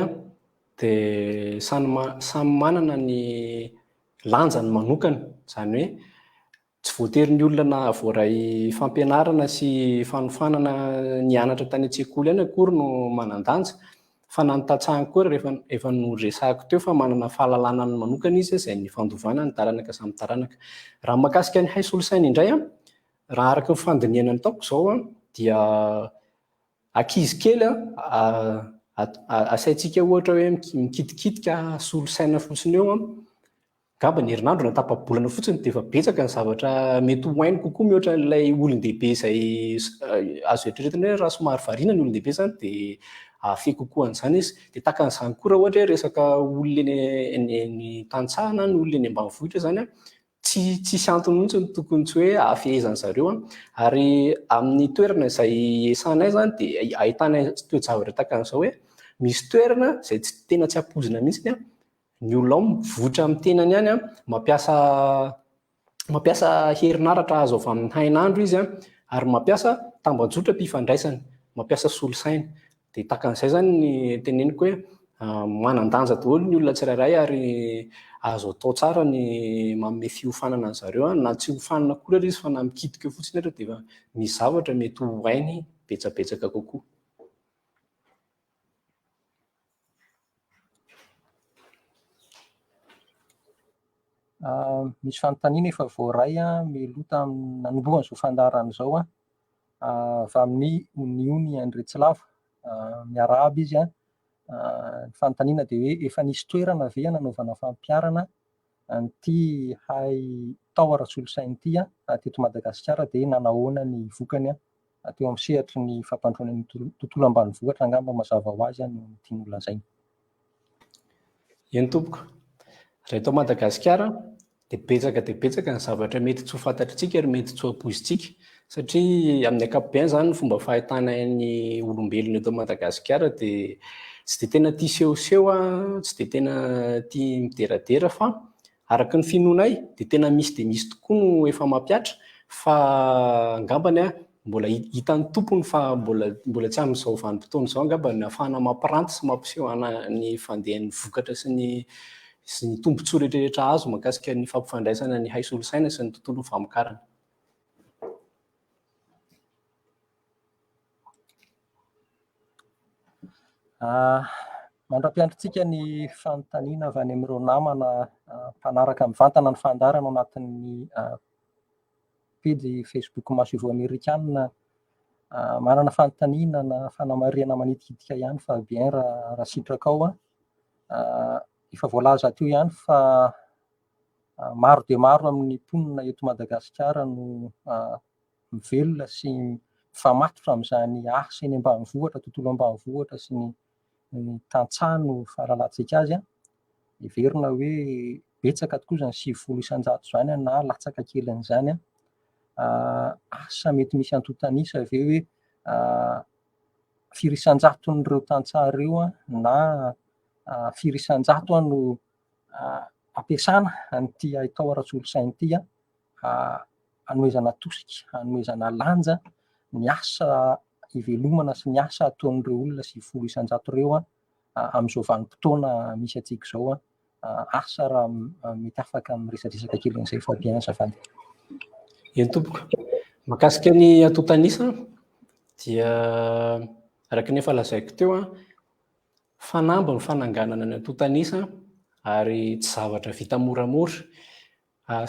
dia samy manana ny lanjany manokana, izany hoe tsy voatery ny olona na voaray fampianarana sy fanofanana nianatra tany an-tsekoly ihany akory no manan-danja, fa na ny tantsahany koa rehefa noresahako teo fa manana fahalalana ny manokana izy izay ny fandovana ny taranaka samy taranaka. Raha mahakasika ny hay solosaina indray raha araka ny fandinihana nataoko izao dia ankizy kely asaintsika ohatra hoe mikitikitika solosaina fotsiny eo ngamba ny herinandro na tapa-bolana fotsiny dia efa betsaka ny zavatra mety ho hainy kokoa mihoatra n'ilay olon-dehibe izay azo eritreretina hoe raha somary variana ny olon-dehibe izany dia afehy kokoa an'izany izy. Dia takan'izany koa raha ohatra hoe resaka olona eny tantsaha na ny olona eny ambanivohitra izany tsisy antony mihitsy ny tokony tsy hoe afehezana zareo ary amin'ny toerana izay esanay izany dia ahitana toe-javatra takan'izao hoe misy toerana izay tena tsy ampoizina mihitsy ny olona ao mivoatra amin'ny tenany ihany mampiasa herinaratra azo avy amin'ny hainandro izy ary mampiasa tambajotra-pifandraisana, mampiasa solosaina. Dia takan'izay zany ny teneniko hoe manan-danja daholo ny olona tsirairay ary azo atao tsara ny manome fiofanana an'zareo na tsy hofanana koa izy fa na mikitika fotsiny dia misy zavatra mety ho hainy betsabetsaka kokoa. Misy fanontaniana efa voaray milota nanomboana izao fandaharana izao avy amin'ny Uniony Andretsilava miarahaba izy ny fanontaniana dia hoe efa nisy toerana ve nanaovana fampiarana an'ity hay Taora Solosaina ity teto Madagasikara dia nanahoana ny vokany teo amin'ny sehatry ny fampandroana ny tontolo ambanivohitra angamba mazava ho azy no tiany lazaina. Eny tompoko, raha eto Madagasikara dia betsaka ny zavatra mety tsy ho fantatritsika ary mety tsy ho ampoizitsika, satria amin'ny ankapobeny izany ny fomba fahitana ny olombelona eto Madagasikara dia tsy dia tena tia sehoseho, tsy dia tena tia mideradera, fa araka ny finoanay dia tena misy tokoa no efa mampiatra, fa angambany mbola hitan'ny tompony fa mbola tsy amin'izao vanim-potoana izao angambany ahafahana mampiranty sy mampiseho ny fandehan'ny vokatra sy ny tombontsoa rehetrarehetra azo mahakasika ny fampifandraisana ny hay solosaina sy ny tontolo famokarana. Mandra-piandritsika ny fanontaniana avy any amin'ireo namana mpanaraka mivantana ny fandaharana ao anatin'ny pejy Facebook Masovo Amerikanina. Manana fanontaniana na fanamariana manitikitika ihany fa bien raha sitraka ao efa voalaza teo ihany fa maro dia maro amin'ny mponina eto Madagasikara no mivelona sy mifamatotra amin'izany asa eny ambanivohitra, tontolo ambanivohitra sy ny tantsaha no fahalalantsika azy. Heverina hoe betsaka tokoa izany 700 izany na latsaka kelin'izany asa mety misy antontanisa ve hoe firisan-jaton'ireo tantsaha ireo na firisan-jato no ampiasana an'ity hay Taora Solosaina ity hanomezana tosika, hanomezana lanja ny asa hivelomana sy ny asa ataon'ireo olona 700 ireo amin'izao vanim-potoana misy antsika izao asa raha mety afaka miresadresaka kely an'izay fa bien azafady. Eny tompoko, mahakasika ny antontanisa dia araka ny efa lazaiko teo fanambo ny fananganana ny antontanisa ary tsy zavatra vita moramora.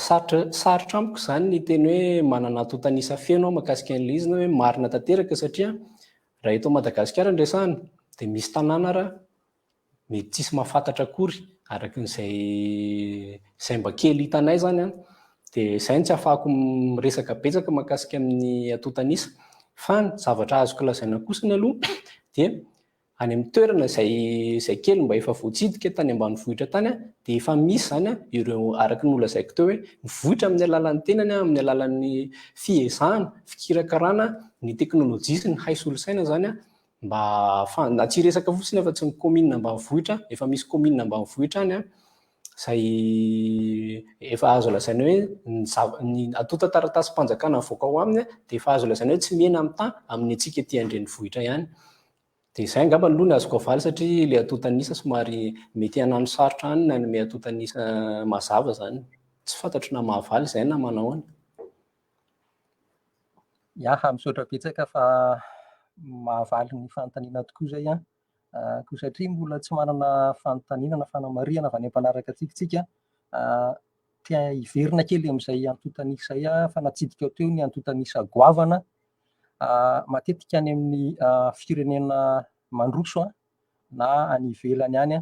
Sarotra amiko izany ny teny hoe manana antontanisa feno mahakasika an'ilay izy, na hoe marina tanteraka, satria raha eto Madagasikara no resahana dia misy tanàna raha mety tsisy mahafantatra akory araka izay mba kely hitanay izany dia izay tsy ahafahako miresaka betsaka mahakasika amin'ny antontanisa, fa ny zavatra azoko lazaina kosiny aloha dia any amin'ny toerana izay kely mba efa voatsidika tany ambanivohitra tany dia efa misy izany ireo araka ny nolazaiko teo hoe mivohitra amin'ny alalan'ny tenany, amin'ny alalan'ny fiezahana, fikirakarana ny teknôlôjia sy ny hay solosaina izany mba tsy resaka fotsiny fa tsy ny commune ambanivohitra, efa misy commune ambanivohitra any izay efa azo lazaina hoe ny antontan-taratasy-panjakana mivoaka ao aminy dia efa azo lazaina hoe tsy mihena amin'ny tany amin'ny antsika ety andrenivohitra ihany. Dia izay angamba aloha ny azoko avaly, satria ilay antontanisa somary mety hanano sarotra any na ny antontanisa mazava izany. Tsy fantatro na mahavaly izay na manao any. Misaotra betsaka fa mahavaly ny fanontaniana tokoa izay koa, satria mbola tsy manana fanontaniana na fanamariana avy any am-panaraka antsika tia hiverina kely amin'izay antontanisa izay fa natsidika teo ny antontanisa goavana matetika any amin'ny firenena mandroso na any ivelany any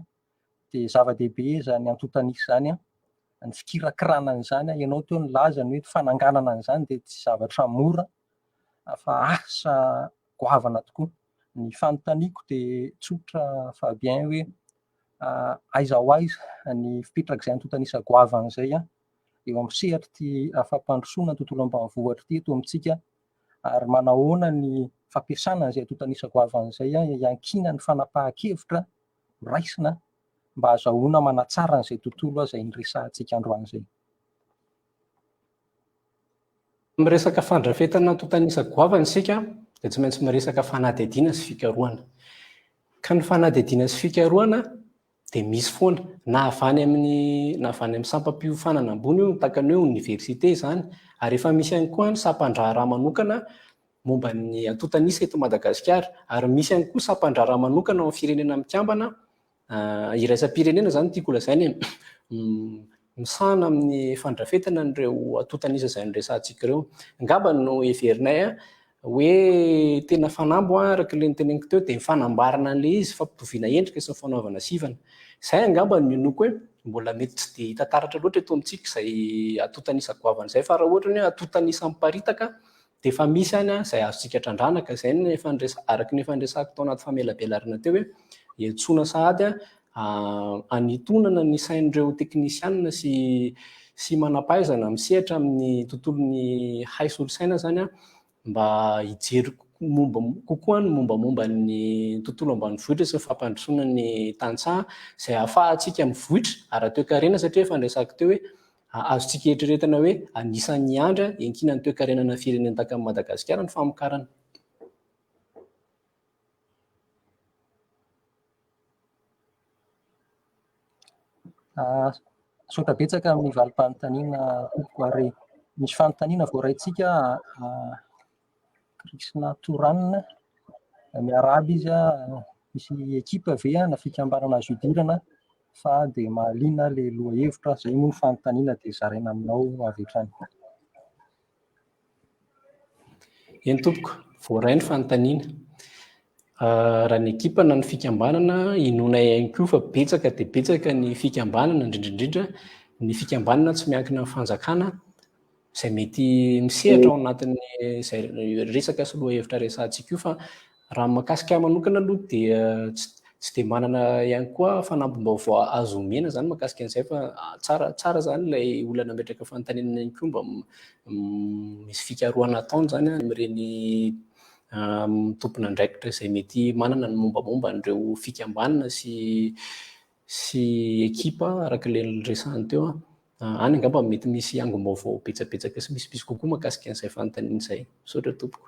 dia zava-dehibe izany antontanisa izany ny fikirakirana an'izany. Ianao teo nilaza ny hoe fananganana an'izany dia tsy zavatra mora fa asa goavana tokoa. Ny fanontaniako dia tsotra fa bien hoe aiza ho aiza ny fipetrak'izay antontanisa goavana izay eo amin'ny sehatry fampandrosoana ny tontolo ambanivohitra ity eto amintsika, ary manahoana ny fampiasana an'izay antontanisa goavana izay hiankina ny fanapahan-kevitra raisina mba azahoana manatsara an'izay tontolo izay niresahantsika androany izay. Miresaka fandrafetana antontanisa goavana isika dia tsy maintsy miresaka fanadihadiana sy fikarohana. Ka ny fanadihadiana sy fikarohana dia misy foana na avy any amin'ny sampam-piofanana ambony io, tahaka ny hoe oniversite izany, ary efa misy ihany koa ny sampan-draharaha manokana momba ny antontanisa eto Madagasikara, ary misy ihany koa sampan-draharaha manokana ao amin'ny firenena mikambana iraisam-pirenena izany tiako lazaina misahana amin'ny fandrafetana n'ireo atotanisa izay niresantsika ireo. Angamba no heverinay hoe tena fanambo araka le niteneniko teo dia fanambarana an'le izy fampitoviana endrika sy ny fanaovana sivana. Izay angamba no inoko hoe mbola mety tsy dia hita taratra loatra eto amintsika izay atotanisa goavana izay, fa raha ohatra ny hoe atotanisa miparitaka dia efa misy any izay azontsika trandranaka. Izay araka ny efa niresahako tao anaty famelabelarana teo hoe iantsoana sahady anitonana ny sain'ireo teknisianina sy manam-pahaizana misehatra amin'ny tontolon'ny hay solosaina zany mba hijery kokoa ny mombamomba ny tontolo ambanivohitra sy ny fampandrosoana ny tantsaha izay ahafahantsika mivohitra ara-toekarena, satria efa niresahako teo hoe azontsika eritreretina hoe anisan'ny andra iankinan'ny toekarenana firenena tahaka ny Madagasikara ny famokarana. Saotra betsaka amin'ny valim-panontaniana tompoko, ary misy fanontaniana voaraintsika Krishna Toranina miarahaba izy misy ekipa ve na fikambanana azo idirana fa dia mahaliana le lohahevitra, izay moa ny fanontaniana dia zaraina aminao avy hatrany. Eny tompoko, voaray ny fanontaniana. Raha ny ekipa na ny fikambanana, inonay ihany koa fa betsaka dia betsaka ny fikambanana, indrindrindrindra ny fikambanana tsy miankina amin'ny fanjakana izay mety misehatra ao anatin'ny izay resaka sy lohahevitra resantsika io. Fa raha mahakasika manokana aloha dia tsy dia manana ihany koa fanamby-baovao azo omena zany mahakasika an'izay, fa tsara zany ilay olana metraka fanontaniana ihany koa mba misy fikarohana ataony zany amin'ireny tompona andraikitra izay mety manana ny mombamomba n'ireo fikambanana sy ekipa araka ilay resahany teo. Any angamba mety misy angom-baovao betsabetsaka sy misy kokoa mahakasika an'izay fanontaniana izay. Misaotra tompoko.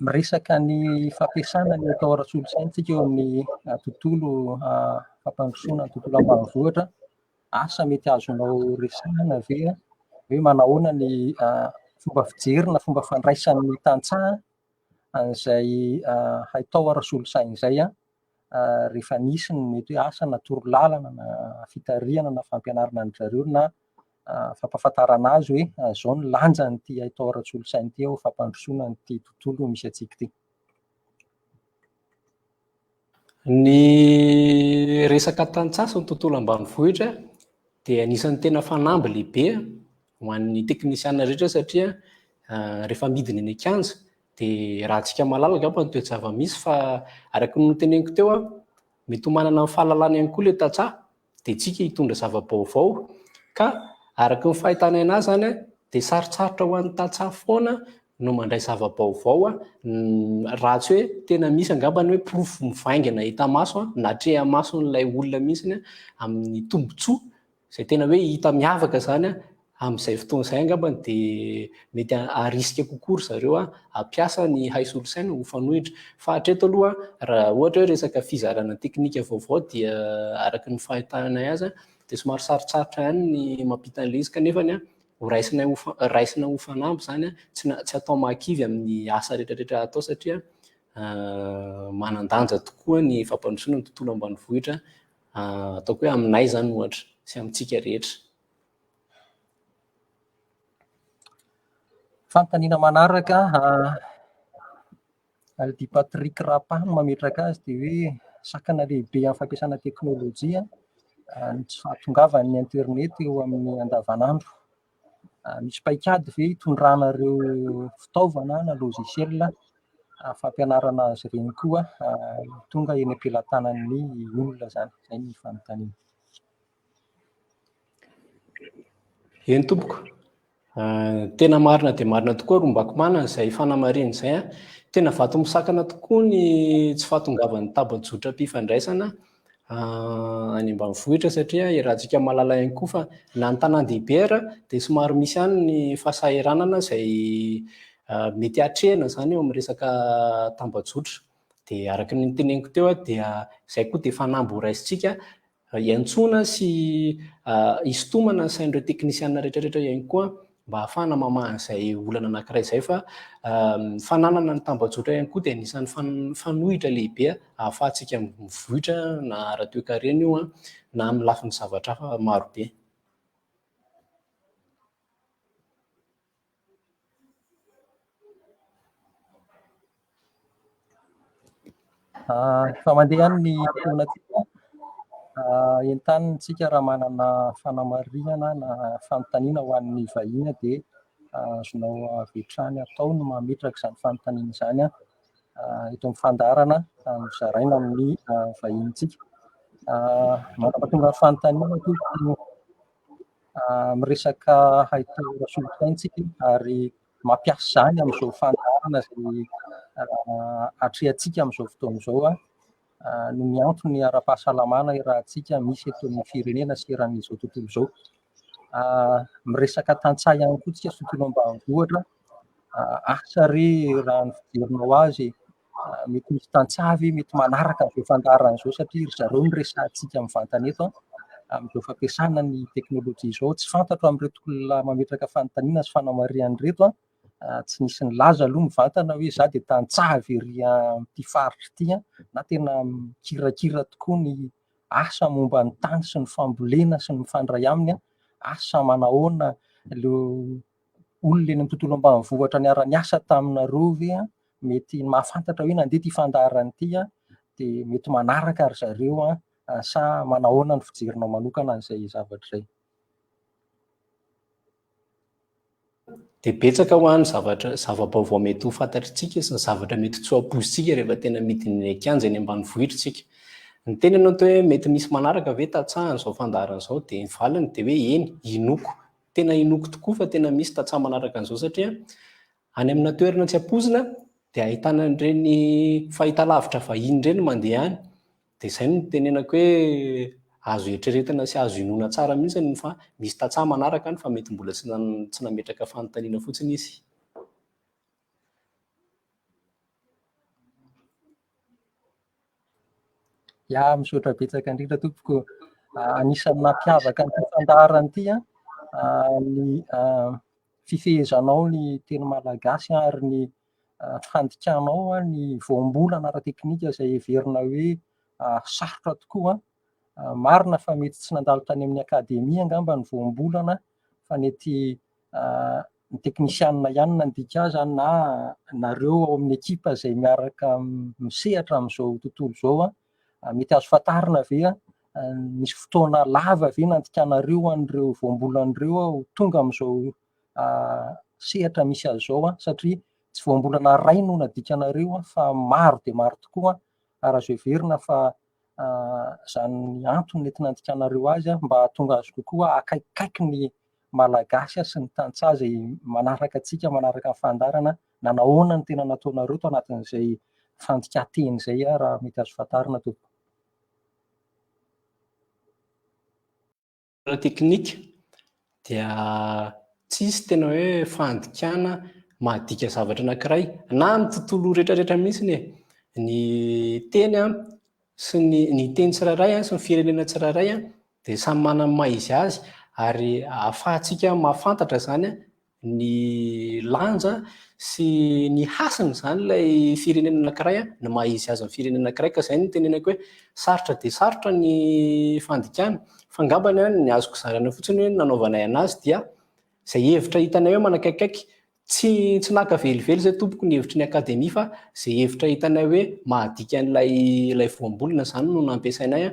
Miresaka ny fampiasana ny atao ara-solosaintsika eo amin'ny tontolo fampandrosoana ny tontolo ambanivohitra, asa mety azonao resahana ve hoe manahoana ny fomba fijery na fomba fandraisan'ny tantsaha an'izay atao ara-solosaina izay rehefa nisy ny mety hoe asa na torolalana na fitarihana na fampianarana ny zareo na fampahafantarana azy hoe zao ny lanjan'ity atao ara-solosaina ity ao fampandrosoana n'ity tontolo misy antsika ity. Ny resaka tantsaha sy ny tontolo ambanivohitra dia anisan'ny tena fanamby lehibe ho an'ny teknisianina rehetra, satria rehefa midina eny an-kianja dia raha antsika mahalala angamba ny toe-java-misy, fa araka ny noteneniko teo mety ho manana ny fahalalana ihany koa ilay tantsaha dia tsika hitondra zava-baovao, ka araka ny fahitana anazy zany dia sarotsarotra ho an'ny tantsaha foana no mandray zava-baovao raha tsy hoe tena misy angamba ny hoe porofo mivaingana hita maso na treha maso n'ilay olona mihitsy amin'ny tombotsoa izay tena hoe hita miavaka zany amin'izay fotoana izay angamba dia mety harisika kokoa ry zareo hampiasa ny hay solosaina ho fanohitra. Fa hatreto aloha raha ohatra hoe resaka fizarana teknika vaovao dia araka ny fahitana azy dia somary sarotsarotra ihany ny mampita an'ilay izy, kanefa raisina ho fanamby zany tsy atao mahakivy amin'ny asa rehetrarehetra atao, satria manan-danja tokoa ny fampandrosoana ny tontolo ambanivohitra, ataoko hoe aminay zany ohatra sy amintsika rehetra. Fanontaniana manaraka, Aldi Patrick Rapaha no mametraka azy, dia hoe sakana lehibe amin'ny fampiasana teknôlôjia ny tsy fahatongavan'ny internet eo amin'ny andavanandro. Misy paikady ve hitondrana ireo fitaovana na logiciel fampianarana azy ireny koa tonga eny am-pelantanan'ny olona zany? Izay ny fanontaniana. Eny tompoko, tena marina dia marina tokoa rombako manana izay fanamarena izay. Tena vato misakana tokoa ny tsy fahatongavan'ny tambajotra-pifandraisana any ambanivohitra, satria rahantsika mahalala ihany koa fa na ny tanan-dehibe ara dia somary misy ihany ny fahasahiranana izay mety hatrehana zany eo amin'ny resaka tambajotra. Dia araka ny teneniko teo dia izay koa dia fanamby ho raisintsika iantsoana sy isintomana ny sain'ireo teknisianina rehetrarehetra ihany koa mba hahafana mamaha izay olana anankiray izay fa fananana ny tambajotra ihany koa dia anisan'ny fanohitra lehibe ahafahantsika mivohitra na ara-toe-karena io na amin'ny lafin'ny zavatra hafa marobe. Efa mandeha ny taonatsika, entanitsika raha manana fanamarihana na fanontaniana ho an'ny vahiny dia azonao avy hatrany atao no mametraka izany fanontaniana izany eto amin'ny fandarana nozaraina amin'ny vahintsika. Mampatonga ny fanontaniana tompoko miresaka ahitana solosaintsika ary mampiasa izany amin'izao fandarana izay atrehantsika amin'izao fotoana izao no ny antony ara-pahasalamana irahantsika misy eto amin'ny firenena sy eran'izao tontolo izao. Miresaka tantsaha ihany koa tsika sy tontolo ambanivohitra. Asa re raha ny fijerinao azy mety misy tantsaha ve mety manaraka amin'izao fandarana izao satria ry zareo no resahantsika mivantana eto amin'izao fampiasana ny teknôlôjia izao. Tsy fantatro amin'ireto olona mametraka fanontaniana sy fanamarihan'ireto tsy nisy nilaza aloha mivantana hoe za dia tantsaha very amin'ity faritra ity na tena mikirakira tokoa ny asa momba ny tany sy ny fambolena sy ny mifandray aminy asa manahoana ilay olona eny amin'ny tontolo ambanivohitra niara-niasa taminareo ve mety mahafantatra hoe nandeha ity fandarana ity dia mety manaraka ry zareo sa manahoana ny fijerinao manokana an'izay zavatra izay. Dia betsaka ho an'ny zava-baovao mety ho fantatritsika sy ny zavatra mety tsy ho ampoizitsika rehefa tena midiny kianja eny ambanivohitritsika. Ny teny ianao hoe mety misy manaraka ve tantsaha n'izao fandarana izao dia ny valiny dia hoe eny inoko, tena inoko tokoa fa tena misy tantsaha manaraka an'izao satria any amina toerana tsy ampoizina dia ahitana an'ireny fahitalavitra vahiny ireny mandeha any dia izay no tenenako hoe azo eritreretina sy azo inoana tsara mihitsy fa misy tantsaha manaraka any fa mety mbola tsy nametraka fanontaniana fotsiny izy. Misaotra betsaka indrindra tompoko. Anisan'ny nampiavaka ny fandarana ity ny fifehezanao ny teny malagasy ary ny fandikanao ny voambolana ara-teknika izay heverina hoe sarotra tokoa. Marina fa mety tsy nandalo tany amin'ny akademia angamba ny voambolana fa nety ny teknisianina ihany nandika azy na nareo ao amin'ny ekipa izay miaraka misehatra amin'izao tontolo izao mety azo fantarina ve misy fotoana lava ve nandikanareo an'ireo voambolan'ireo tonga amin'izao sehatra misy azy izao satria tsy voambolana iray no nadikanareo fa maro dia maro tokoa ary azo heverina fa izany antony nety nandikanareo azy mba hahatonga azy kokoa akaikikaiky ny malagasy sy ny tantsaha izay manaraka antsika manaraka ny fandarana na nahoana ny tena nataonareo tao anatin'izay fandika-teny izay raha mety azo fantarina tompoko. Teknika dia tsisy tena hoe fandikana mahadika zavatra anankiray na amin'ny tontolo rehetrarehetra mihitsy ny teny sy ny teny tsirairay sy ny firenena tsirairay dia samy manana maha izy azy ary ahafahantsika mahafantatra izany ny lanja sy ny hasiny izany ilay firenena anankiray ny maha izy azy amin'ny firenena anankiray ka izay no tenenako hoe sarotra dia sarotra ny fandikana fa angambany ny azoko zarana fotsiny hoe nanaovanay anazy dia izay hevitra hitanay hoe manakaikaiky tsy naka velively izay tompoko ny hevitry ny akademia fa izay hevitra hitanay hoe mahadika an'ilay voambolana izany no nampiasainay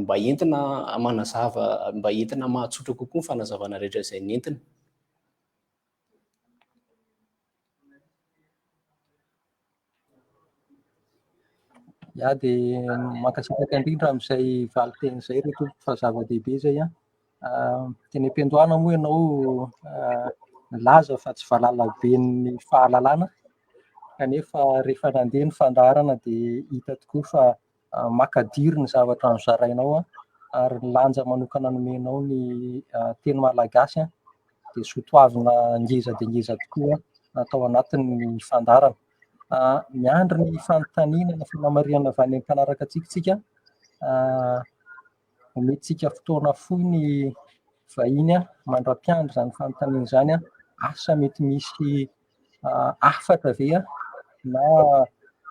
mba entina manazava mba entina mahatsotra kokoa ny fanazavana rehetra izay nentina. Dia mankasitraka indrindra amin'izay valiteny izay reto fa zava-dehibe izay teny am-piandohana moa ianao milaza fa tsy vahalalaben'ny fahalalana kanefa rehefa nandeha ny fandarana dia hita tokoa fa makadiry ny zavatra nozarainao ary ny lanja manokana nomenao ny teny malagasy dia soatoavina ngeza dia ngeza tokoa atao anatin'ny fandarana. Miandry ny fanontaniana na fanamarihana avy any amin'ny mpanaraka antsika ometsika fotoana fohy ny vahiny mandra-piandry izany fanontaniana izany asa mety misy afatra ve na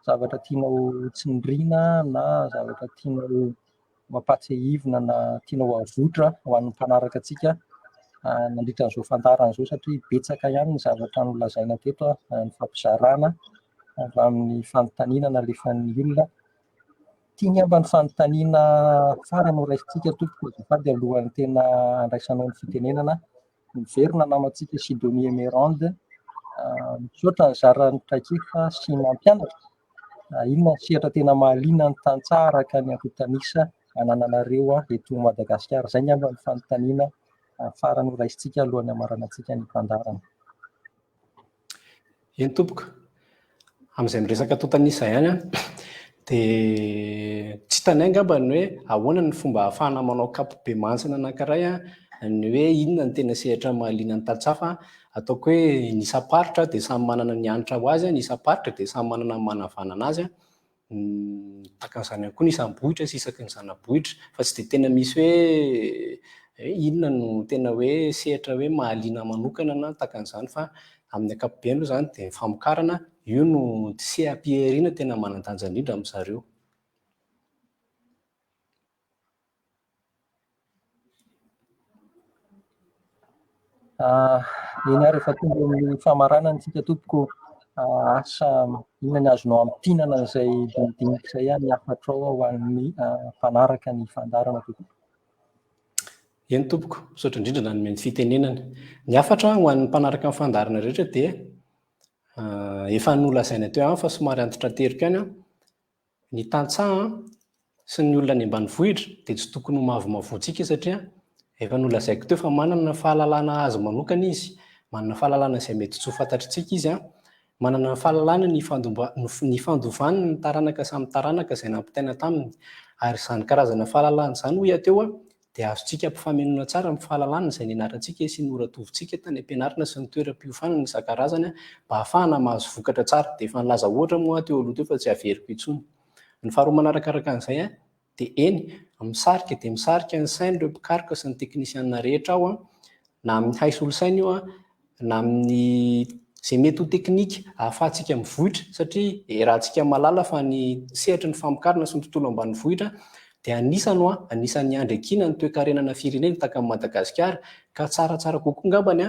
zavatra tianao tsindriana na zavatra tianao mampatsiahivina na tianao avotra ho an'ny mpanaraka antsika nandritra an'izao fandarana izao, satria betsaka ihany ny zavatra nolazaina teto ny fampizarana avy amin'ny fanontaniana nalefan'ny olona. Tiany amba ny fanontaniana farany raisitsika tompoko azafady alohan'ny tena andraisanao ny fitenenana. Miverina namantsika Sidonie Mérande, misaotra ny zaran'ny traikefa sy nampianatra. Inona ny sehatra tena mahaliana ny tantsaha ka ny ankotanisa anananareo eto Madagasikara. Zay ny amba ny fanontaniana farany raisitsika alohan'ny amarana antsika ny fandarana. Eny tompoko, amin'izay miresaka tontanisa ihany dia tsy tanay angamba ny hoe ahoana ny fomba ahafahana manao kapobe mantsina anankiray ny hoe inona ny tena sehatra mahaliana ny tantsaha, ataoko hoe ny isa-paritra dia samy manana ny anitra ho azy, ny isa-paritra dia samy manana ny manavanana azy, takan'izany ihany koa ny isam-bohitra sy isaky ny zana-bohitra, fa tsy dia tena misy hoe inona no tena hoe sehatra hoe mahaliana manokana na takan'izany, fa amin'ny ankapobeny aloha izany dia ny famokarana io no seha-pihariana tena manan-danja indrindra amin'ny zareo. Eny ary efa tonga amin'ny famarana antsika tompoko, asa inona ny azonao ampitinana izay dinidinika izay ny afatrao ho an'ny mpanaraka ny fandarana tompoko. Eny tompoko, misaotra indrindra na nomeny fitenenana. Ny afatra ho an'ny mpanaraka ny fandarana rehetra dia efa nolazaina teo ihany fa somary antitra terika ihany ny tantsaha sy ny olona any ambanivohitra dia tsy tokony ho mavomavoantsika satria efa nolazaiko teo fa manana fahalalana azy manokana izy, manana fahalalana izay mety tsy ho fantatritsika izy, manana fahalalana ny fandovany ny taranaka samy taranaka izay nampitaina taminy, ary izany karazana fahalalana izany hoy teo dia azontsika ampifaminona tsara amin'ny fahalalana izay nianarantsika sy noratovintsika tany am-pianarana sy ny toeram-piofanana isan-karazany mba ahafahana mahazo vokatra tsara. Dia efa nilaza ohatra moa teo aloha teo fa tsy averiko intsony. Ny faharoa manarakaraka an'izay dia eny misarika dia misarika ny saina ireo mpikaroka sy ny teknisianina rehetra ao, na amin'ny hay solosaina io na amin'ny izay mety ho teknika ahafahantsika mivohitra, satria raha antsika malala fa ny sehatry ny famokarana sy ny tontolo ambanivohitra dia anisan'ny andrekiana ny toe-karenana firenena tahaka ny Madagasikara, ka tsaratsara kokoa ngambany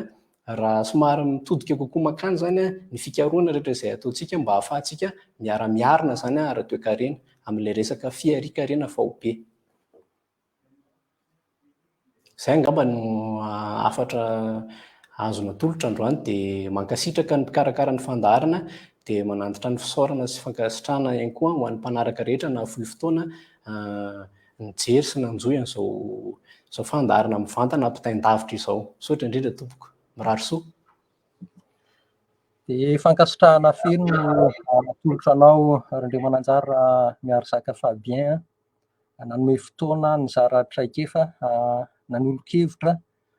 raha somary mitodika kokoa makany zany ny fikarohana rehetra izay ataontsika mba ahafahantsika miara-miarina zany ara-toe-karena amin'ilay resaka fiarikarena vaobe. Izay angamba no afatra azona tolotra androany, dia mankasitraka ny mpikarakara ny fandaharana dia mananditra ny fisaorana sy fankasitrahana ihany koa ho an'ny mpanaraka rehetra na fohy fotoana nijery sy nanjoy an'izao fandaharana mivantana ampitain-davitra izao. Misaotra indrindra tompoko, mirary soa. Dia fankasitrahana feno no natolotra anao Randriamananjara Miarzaka Fabien, nanome fotoana ny zara traikefa nanolo-kevitra,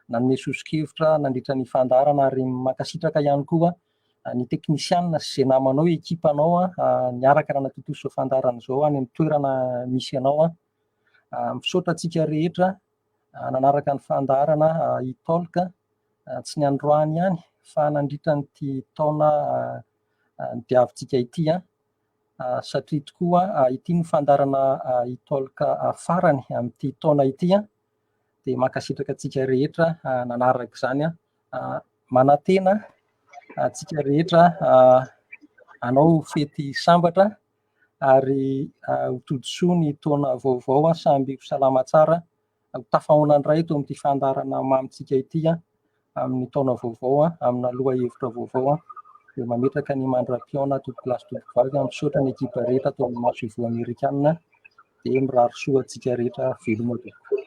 nanome soso-kevitra nandritra ny fandarana, ary mankasitraka ihany koa ny teknisianina sy izay namanao, ekipanao niaraka nanatontoso izao fandarana izao any amin'ny toerana misy ianao. Misaotra antsika rehetra nanaraka ny fandarana hitolika tsy ny androany ihany fa nandritra nyity taona diavintsika ity, satria tokoa ity ny fandarana hitolika farany amin'ity taona ity, dia mankasitraka antsika rehetra nanaraka izany. Manantena antsika rehetra hanao fety sambatra ary ho todosoa ny taona vaovao, samby ho salama tsara, ho tafahona indray eto amin'ity fandarana mamitsika ity amin'ny taona vaovao, amina loha hevitra vaovao, dia mametraka ny mandram-piaona tompolasy tompom-bavy. Misaotra ny ekipa rehetra tao amin'ny maso ivoa amerikanina, dia mirary soa antsika rehetra veloma tompoko.